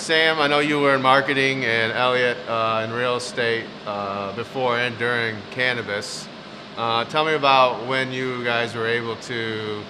Sam, I know you were in marketing and Elliot in real estate before and during cannabis. Tell me about when you guys were able to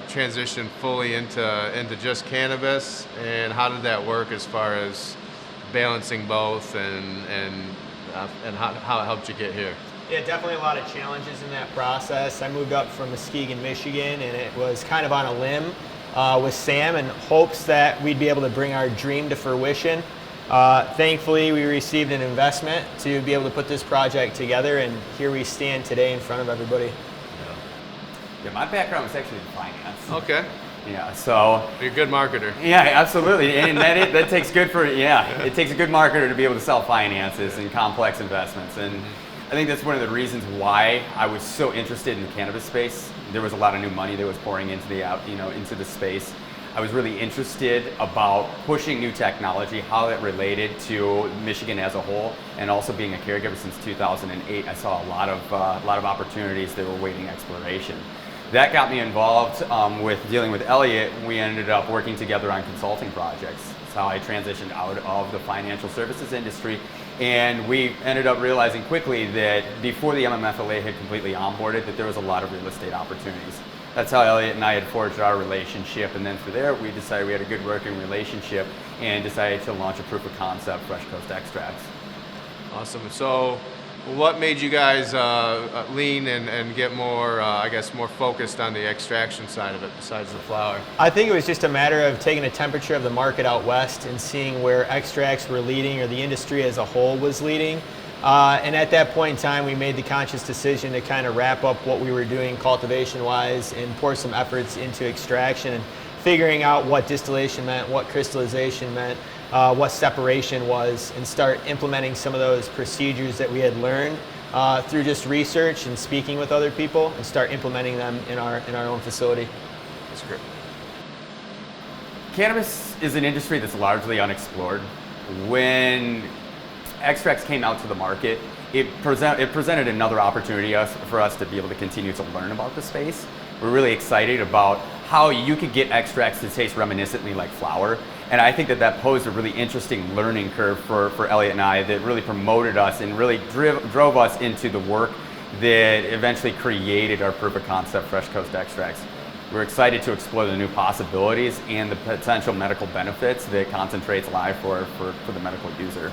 transition fully into just cannabis, and how did that work as far as balancing both, and how it helped you get here? Yeah, definitely a lot of challenges in that process. I moved up from Muskegon, Michigan, and it was kind of on a limb with Sam in hopes that we'd be able to bring our dream to fruition. Thankfully, we received an investment to be able to put this project together, and here we stand today in front of everybody. Yeah, my background was actually in finance. Okay. Yeah, so You're a good marketer. yeah, absolutely, and that takes good for it takes a good marketer to be able to sell finances and complex investments, and I think that's one of the reasons why I was so interested in the cannabis space. There was a lot of new money that was pouring into the space. I was really interested about pushing new technology, how it related to Michigan as a whole, and also being a caregiver since 2008. I saw a lot of opportunities that were waiting exploration. That got me involved with dealing with Elliot. We ended up working together on consulting projects. That's how I transitioned out of the financial services industry. And we ended up realizing quickly that before the MMFLA had completely onboarded, that there was a lot of real estate opportunities. That's how Elliot and I had forged our relationship. And then through there, we decided we had a good working relationship and decided to launch a proof of concept, Fresh Coast Extracts. Awesome. So what made you guys lean and get more, more focused on the extraction side of it besides the flower? I think it was just a matter of taking a temperature of the market out west and seeing where extracts were leading, or the industry as a whole was leading. And at that point in time, we made the conscious decision to kind of wrap up what we were doing cultivation-wise and pour some efforts into extraction and figuring out what distillation meant, what crystallization meant, what separation was, and start implementing some of those procedures that we had learned through just research and speaking with other people, and start implementing them in our own facility. That's great. Cannabis is an industry that's largely unexplored. When extracts came out to the market, it presented another opportunity for us to be able to continue to learn about the space. We're really excited about how you could get extracts to taste reminiscently like flower. And I think that posed a really interesting learning curve for Elliot and I, that really promoted us and really drove us into the work that eventually created our proof of concept, Fresh Coast Extracts. We're excited to explore the new possibilities and the potential medical benefits that concentrates lie for the medical user.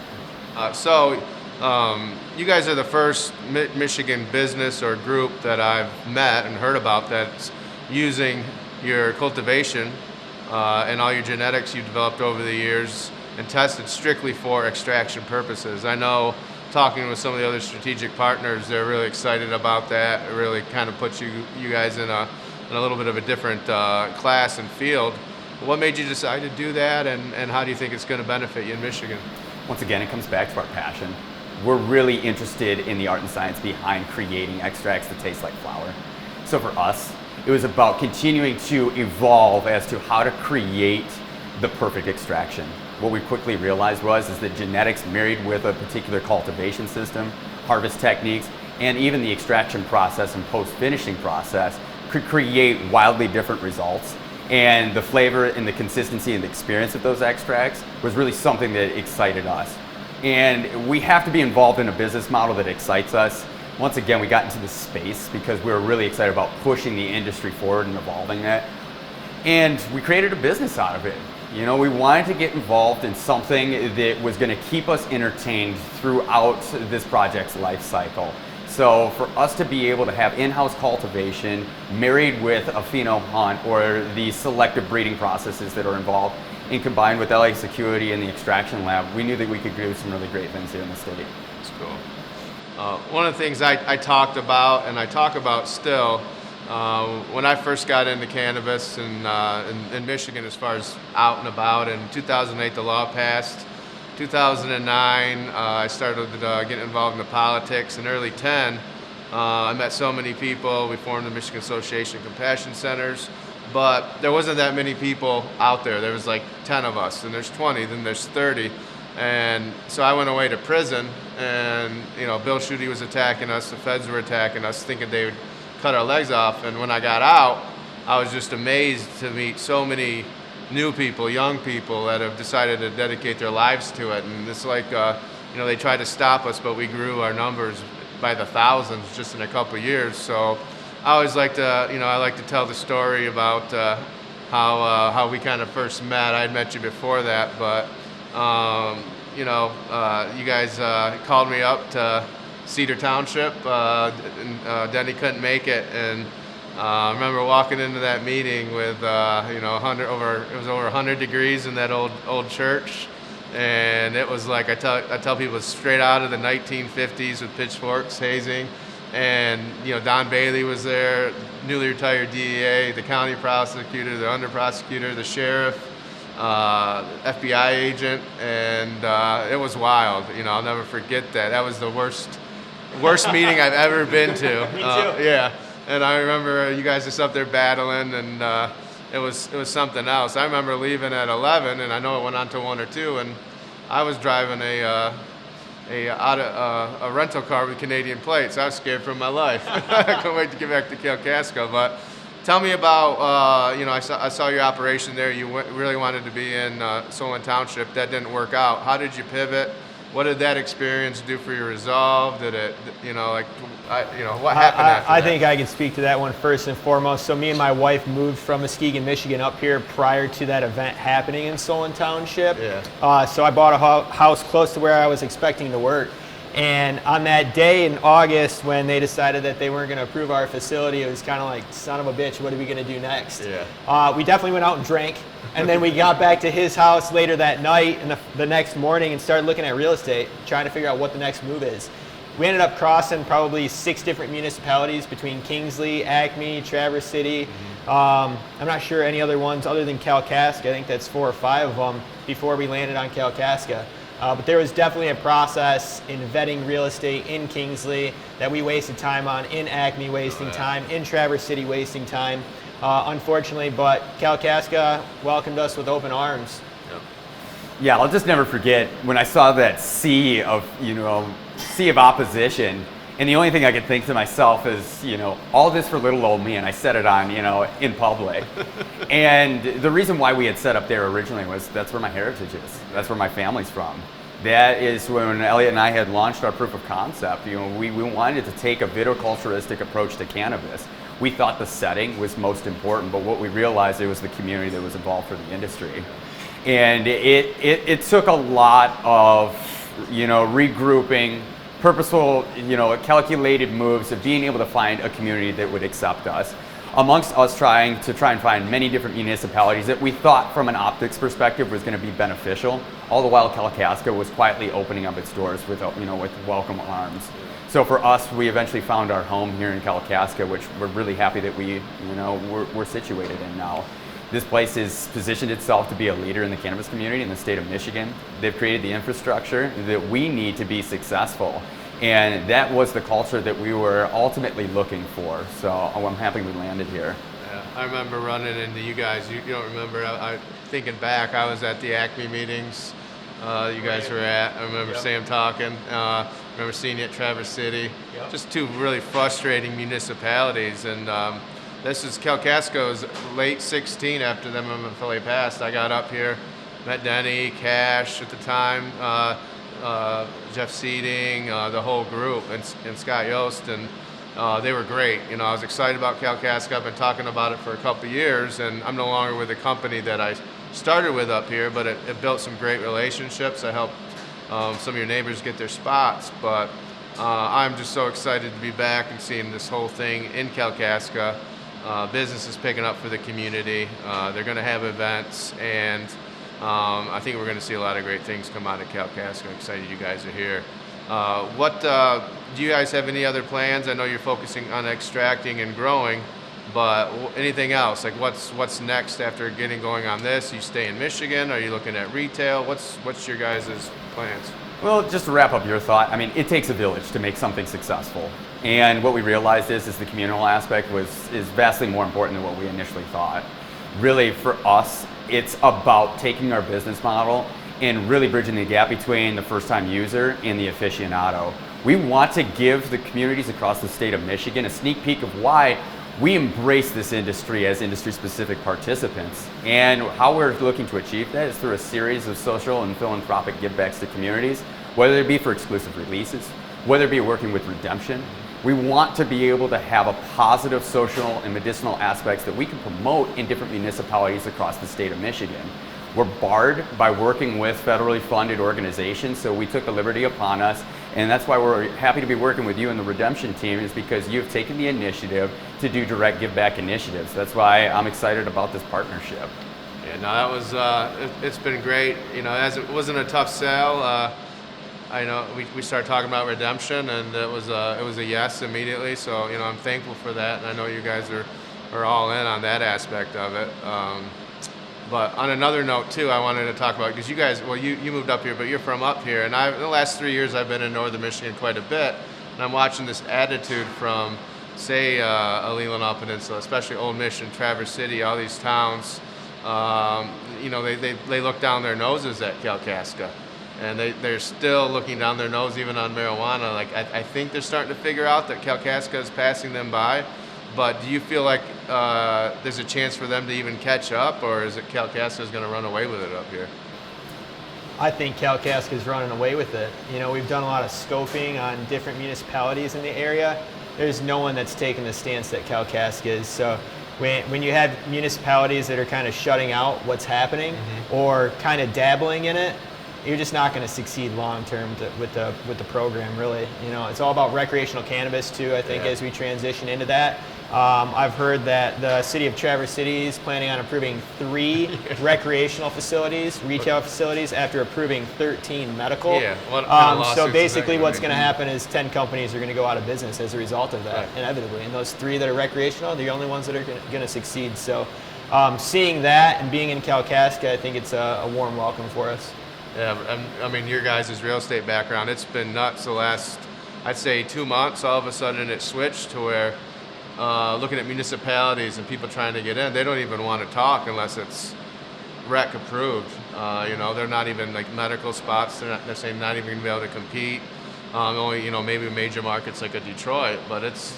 You guys are the first Michigan business or group that I've met and heard about that's using your cultivation and all your genetics you've developed over the years and tested strictly for extraction purposes. I know, talking with some of the other strategic partners, they're really excited about that. It really kind of puts you guys in a little bit of a different class and field. What made you decide to do that, and how do you think it's going to benefit you in Michigan? Once again, it comes back to our passion. We're really interested in the art and science behind creating extracts that taste like flower. So for us, it was about continuing to evolve as to how to create the perfect extraction. What we quickly realized is that genetics married with a particular cultivation system, harvest techniques, and even the extraction process and post-finishing process could create wildly different results. And the flavor and the consistency and the experience of those extracts was really something that excited us. And we have to be involved in a business model that excites us. Once again, we got into this space because we were really excited about pushing the industry forward and evolving that. And we created a business out of it. You know, we wanted to get involved in something that was going to keep us entertained throughout this project's life cycle. So for us to be able to have in-house cultivation married with a pheno hunt, or the selective breeding processes that are involved, and combined with LA Security and the extraction lab, we knew that we could do some really great things here in the state. That's cool. One of the things I talked about, and I talk about still, when I first got into cannabis in Michigan, as far as out and about, in 2008 the law passed. 2009 I started getting involved in the politics. In early 10 I met so many people. We formed the Michigan Association of Compassion Centers, but there wasn't that many people out there. There was like 10 of us, and there's 20, then there's 30. And so I went away to prison, and Bill Schuette was attacking us, the feds were attacking us, thinking they would cut our legs off. And when I got out, I was just amazed to meet so many new people, young people that have decided to dedicate their lives to it. And it's like, they tried to stop us, but we grew our numbers by the thousands just in a couple of years. So I always like to, I like to tell the story about how we kind of first met. I had met you before that, but you guys called me up to Cedar Township, and Denny couldn't make it, and I remember walking into that meeting with it was over 100 degrees in that old church, and it was like I tell people it's straight out of the 1950s with pitchforks hazing. And Don Bailey was there, newly retired DEA, the county prosecutor, the under prosecutor, the sheriff, FBI agent, and it was wild. I'll never forget that. That was the worst meeting I've ever been to. Me too. Yeah, and I remember you guys just up there battling, and it was something else. I remember leaving at 11, and I know it went on to 1 or 2, and I was driving a rental car with Canadian plates. I was scared for my life. I couldn't wait to get back to Kalkaska. But tell me about, I saw your operation there. You really wanted to be in Solon Township. That didn't work out. How did you pivot? What did that experience do for your resolve? Did it, what happened after I that? think I can speak to that one first and foremost. So me and my wife moved from Muskegon, Michigan up here prior to that event happening in Solon Township. Yeah. So I bought a house close to where I was expecting to work. And on that day in August when they decided that they weren't going to approve our facility, it was kind of like, son of a bitch, what are we going to do next? Yeah. We definitely went out and drank. And then we got back to his house later that night and the next morning and started looking at real estate, trying to figure out what the next move is. We ended up crossing probably 6 different municipalities between Kingsley, Acme, Traverse City. I'm not sure any other ones other than Kalkaska. I think that's 4 or 5 of them before we landed on Kalkaska. But there was definitely a process in vetting real estate in Kingsley that we wasted time on, in Acme wasting time, in Traverse City wasting time. Unfortunately, but Kalkaska welcomed us with open arms. Yeah, I'll just never forget when I saw that sea of opposition, and the only thing I could think to myself is, all this for little old me, and I said it on, in public. And the reason why we had set up there originally was that's where my heritage is. That's where my family's from. That is when Elliot and I had launched our proof of concept. We wanted to take a viticulturistic approach to cannabis. We thought the setting was most important, but what we realized, it was the community that was involved for the industry. And it took a lot of, regrouping, purposeful, calculated moves of being able to find a community that would accept us. Amongst us trying and find many different municipalities that we thought from an optics perspective was going to be beneficial, all the while Kalkaska was quietly opening up its doors with welcome arms. So for us, we eventually found our home here in Kalkaska, which we're really happy that we're situated in now. This place has positioned itself to be a leader in the cannabis community in the state of Michigan. They've created the infrastructure that we need to be successful. And that was the culture that we were ultimately looking for. So I'm happy we landed here. Yeah, I remember running into you guys. You don't remember, thinking back, I was at the Acme meetings you guys were at. I remember Sam talking. I remember seeing you at Traverse City. Just 2 really frustrating municipalities. And this is Kalkaska was late 16 after the MFLA passed. I got up here, met Denny, Cash at the time, Jeff Seeding, the whole group, and Scott Yost, and they were great. I was excited about Kalkaska. I've been talking about it for a couple of years, and I'm no longer with the company that I started with up here, but it built some great relationships. I helped some of your neighbors get their spots, but I'm just so excited to be back and seeing this whole thing in Kalkaska. Business is picking up for the community. They're going to have events, and I think we're going to see a lot of great things come out of Kalkaska. I'm excited you guys are here. Do you guys have any other plans? I know you're focusing on extracting and growing, but anything else? Like what's next after getting going on this? You stay in Michigan? Are you looking at retail? What's your guys' plans? Well, just to wrap up your thought, I mean, it takes a village to make something successful. And what we realized is the communal aspect is vastly more important than what we initially thought. Really, for us, it's about taking our business model and really bridging the gap between the first-time user and the aficionado. We want to give the communities across the state of Michigan a sneak peek of why we embrace this industry as industry-specific participants. And how we're looking to achieve that is through a series of social and philanthropic givebacks to communities, whether it be for exclusive releases, whether it be working with Redemption. We want to be able to have a positive social and medicinal aspects that we can promote in different municipalities across the state of Michigan. We're barred by working with federally funded organizations, so we took the liberty upon us, and that's why we're happy to be working with you and the Redemption team, is because you've taken the initiative to do direct give back initiatives. That's why I'm excited about this partnership. Yeah, no, that was, it's been great. You know, as it wasn't a tough sale, I know we started talking about Redemption, and it was a yes immediately, so, you know, I'm thankful for that, and I know you guys are all in on that aspect of it. But on another note too, I wanted to talk about, because you guys, well, you moved up here, but you're from up here, and in the last 3 years I've been in northern Michigan quite a bit, and I'm watching this attitude from, say, a Leelanau Peninsula, especially Old Mission, Traverse City, all these towns. You know, they look down their noses at Kalkaska, and they're still looking down their nose even on marijuana. Like I think they're starting to figure out that Kalkaska is passing them by. But do you feel like there's a chance for them to even catch up, or is it Kalkaska is going to run away with it up here? I think Kalkaska is running away with it. You know, we've done a lot of scoping on different municipalities in the area. There's no one that's taken the stance that Kalkaska is. So when you have municipalities that are kind of shutting out what's happening or kind of dabbling in it, you're just not going to succeed long term with the program, really. You know, it's all about recreational cannabis too, I think, as we transition into that. I've heard that the city of Traverse City is planning on approving 3 recreational facilities, retail facilities, after approving 13 medical. Yeah, what kind of lawsuits so is basically that what's gonna going to happen is 10 companies are going to go out of business as a result of that, Right. inevitably. And those 3 that are recreational, they're the only ones that are going to succeed. So seeing that and being in Kalkaska, I think it's a warm welcome for us. Yeah, I mean, your guys' real estate background, it's been nuts the last, I'd say, 2 months. All of a sudden it switched to where looking at municipalities and people trying to get in, they don't even want to talk unless it's rec approved. You know, they're not even like medical spots. They're saying not even going to be able to compete. Only, you know, maybe major markets like a Detroit, but it's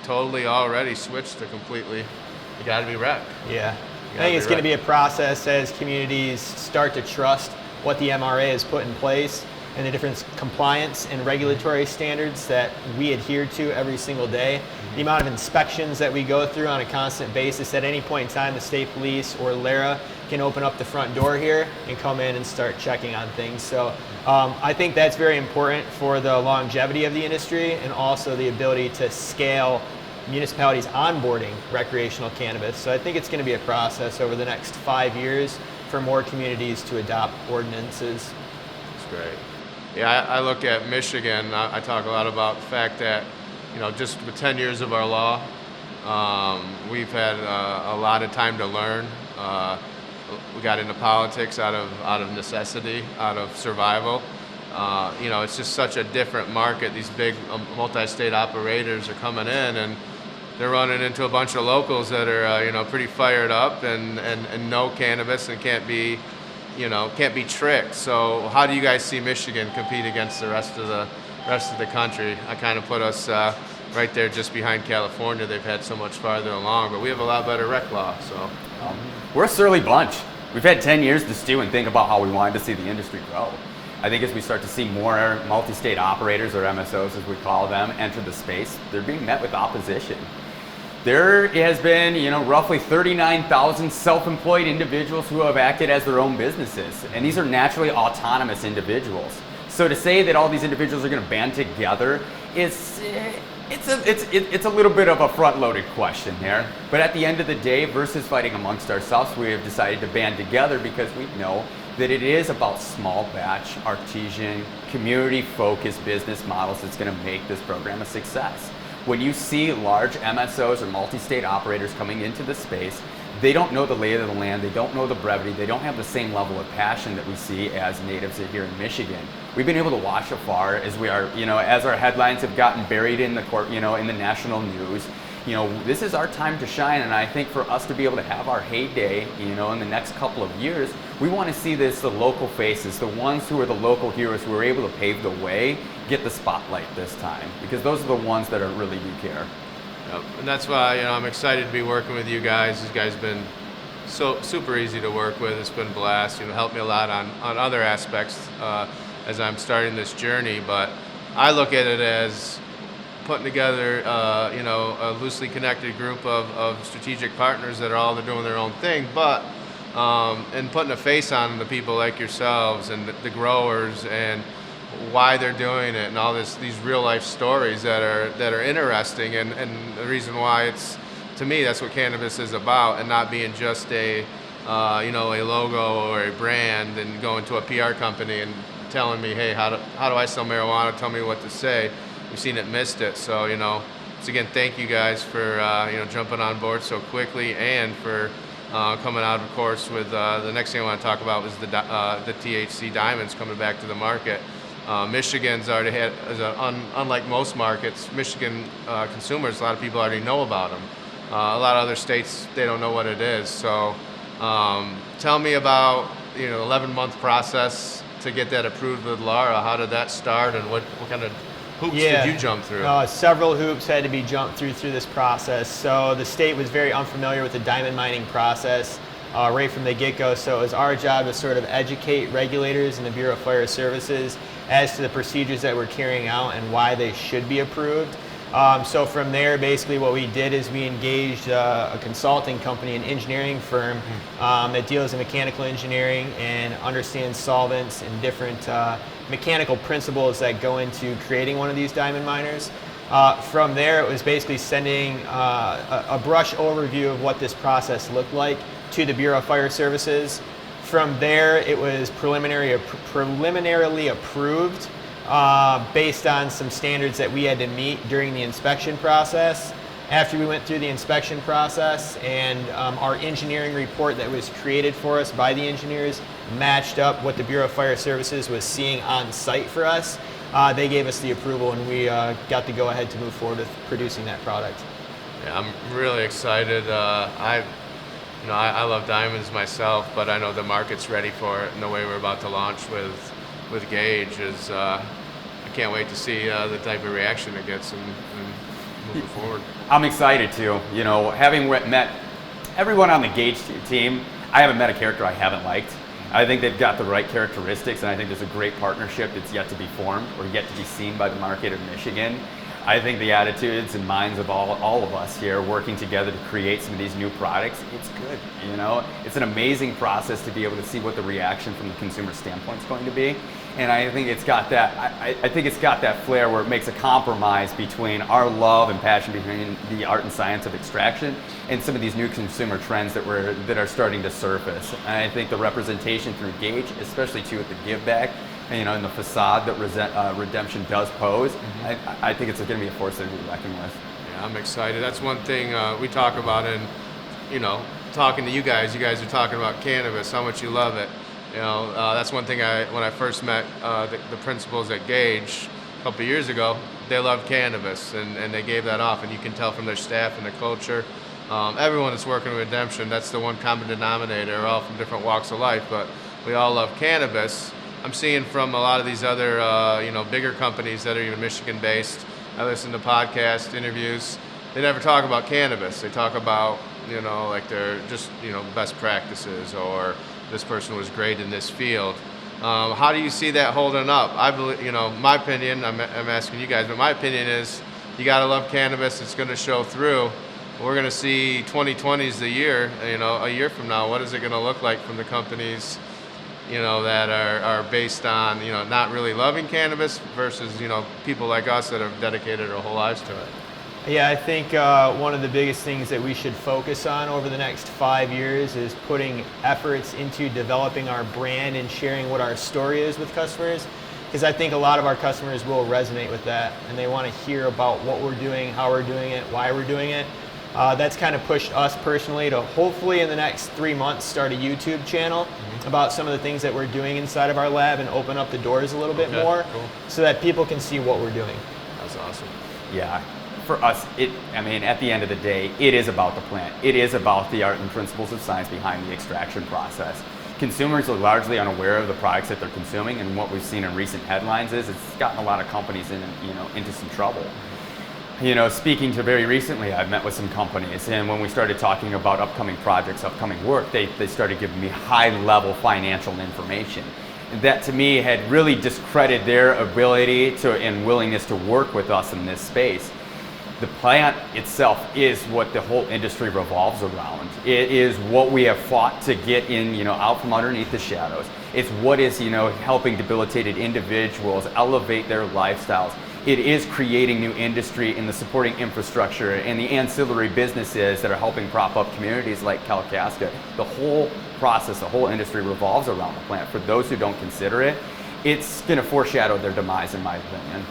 totally already switched to completely, you got to be rec. Yeah. I think it's going to be a process as communities start to trust what the MRA has put in place and the different compliance and regulatory standards that we adhere to every single day. The amount of inspections that we go through on a constant basis. At any point in time, the state police or LARA can open up the front door here and come in and start checking on things. So I think that's very important for the longevity of the industry and also the ability to scale municipalities onboarding recreational cannabis. So I think it's going to be a process over the next 5 years for more communities to adopt ordinances. That's great. Yeah, I look at Michigan. I talk a lot about the fact that, you know, just with 10 years of our law, we've had a lot of time to learn. We got into politics out of necessity, out of survival. You know, it's just such a different market. These big multi-state operators are coming in, and they're running into a bunch of locals that are, you know, pretty fired up and know cannabis and can't be tricked. So how do you guys see Michigan compete against the rest of the country? I kind of put us right there just behind California. They've had so much farther along, but we have a lot better rec law. So We're a surly bunch. We've had 10 years to stew and think about how we wanted to see the industry grow. I think as we start to see more multi-state operators, or MSOs as we call them, enter the space, they're being met with opposition. There has been, you know, roughly 39,000 self-employed individuals who have acted as their own businesses, and these are naturally autonomous individuals. So to say that all these individuals are going to band together it's a little bit of a front-loaded question there. But at the end of the day, versus fighting amongst ourselves, we have decided to band together because we know that it is about small batch, artisan, community-focused business models that's going to make this program a success. When you see large MSOs or multi-state operators coming into the space, they don't know the lay of the land, they don't know the brevity, they don't have the same level of passion that we see as natives here in Michigan. We've been able to watch afar as we are, you know, as our headlines have gotten buried in the court, you know, in the national news. You know, this is our time to shine, and I think for us to be able to have our heyday, you know, in the next couple of years, we want to see this, the local faces, the ones who are the local heroes who are able to pave the way, get the spotlight this time, because those are the ones that are really do care. Yep. And that's why I'm excited to be working with you guys. These guys have been so super easy to work with. It's been a blast. Helped me a lot on other aspects as I'm starting this journey. But I look at it as putting together a loosely connected group of strategic partners that are all doing their own thing, but and putting a face on the people like yourselves and the growers and why they're doing it and all these real life stories that are interesting and the reason why it's, to me, that's what cannabis is about, and not being just a logo or a brand and going to a PR company and telling me, hey, how do I sell marijuana? Tell me what to say. We've seen it, missed it. So so again, thank you guys for jumping on board so quickly and for coming out, of course, with the next thing I want to talk about was the THC diamonds coming back to the market. Michigan's already had, unlike most markets, Michigan consumers, a lot of people already know about them. A lot of other states, they don't know what it is. So tell me about 11-month process to get that approved with Laura. How did that start, and what kind of hoops did you jump through? Several hoops had to be jumped through this process. So the state was very unfamiliar with the diamond mining process right from the get-go. So it was our job to sort of educate regulators and the Bureau of Fire Services as to the procedures that we're carrying out and why they should be approved. So from there, basically what we did is we engaged a consulting company, an engineering firm that deals in mechanical engineering and understands solvents and different mechanical principles that go into creating one of these diamond miners. From there, it was basically sending a brush overview of what this process looked like to the Bureau of Fire Services. From there, it was preliminarily approved based on some standards that we had to meet during the inspection process. After we went through the inspection process and our engineering report that was created for us by the engineers matched up what the Bureau of Fire Services was seeing on site for us, they gave us the approval, and we got to go ahead to move forward with producing that product. Yeah, I'm really excited. I love diamonds myself, but I know the market's ready for it, and the way we're about to launch with Gage is, I can't wait to see the type of reaction it gets and moving forward. I'm excited too. Having met everyone on the Gage team, I haven't met a character I haven't liked. I think they've got the right characteristics, and I think there's a great partnership that's yet to be formed or yet to be seen by the market of Michigan. I think the attitudes and minds of all of us here working together to create some of these new products, it's good. It's an amazing process to be able to see what the reaction from the consumer standpoint is going to be. And I think it's got that. I think it's got that flair where it makes a compromise between our love and passion behind the art and science of extraction and some of these new consumer trends that are starting to surface. And I think the representation through Gage, especially too at the give back, in the facade that Redemption does pose, I think it's going to be a force that we're reckoning with. Yeah, I'm excited. That's one thing we talk about in, talking to you guys. You guys are talking about cannabis, how much you love it. That's one thing when I first met the principals at Gage a couple of years ago, they loved cannabis and they gave that off, and you can tell from their staff and the culture. Everyone that's working with Redemption, that's the one common denominator. We're all from different walks of life, but we all love cannabis. I'm seeing from a lot of these other, bigger companies that are even Michigan-based. I listen to podcast interviews. They never talk about cannabis. They talk about, like their just, best practices, or this person was great in this field. How do you see that holding up? I believe, my opinion, I'm asking you guys, but my opinion is you got to love cannabis. It's going to show through. We're going to see 2020 is the year, a year from now. What is it going to look like from the companies that are based on, not really loving cannabis versus, people like us that have dedicated our whole lives to it? Yeah, I think one of the biggest things that we should focus on over the next 5 years is putting efforts into developing our brand and sharing what our story is with customers, because I think a lot of our customers will resonate with that, and they want to hear about what we're doing, how we're doing it, why we're doing it. That's kind of pushed us personally to hopefully in the next 3 months start a YouTube channel about some of the things that we're doing inside of our lab and open up the doors a little bit more, so that people can see what we're doing. That's awesome. Yeah. For us, at the end of the day, it is about the plant. It is about the art and principles of science behind the extraction process. Consumers are largely unaware of the products that they're consuming, and what we've seen in recent headlines is it's gotten a lot of companies into some trouble. speaking to very recently, I've met with some companies, and when we started talking about upcoming projects, upcoming work, they started giving me high-level financial information. And that to me had really discredited their ability and willingness to work with us in this space. The plant itself is what the whole industry revolves around. It is what we have fought to get in, out from underneath the shadows. It's what is, helping debilitated individuals elevate their lifestyles. It is creating new industry in the supporting infrastructure and the ancillary businesses that are helping prop up communities like Kalkaska. The whole process, the whole industry revolves around the plant. For those who don't consider it, it's going to foreshadow their demise, in my opinion.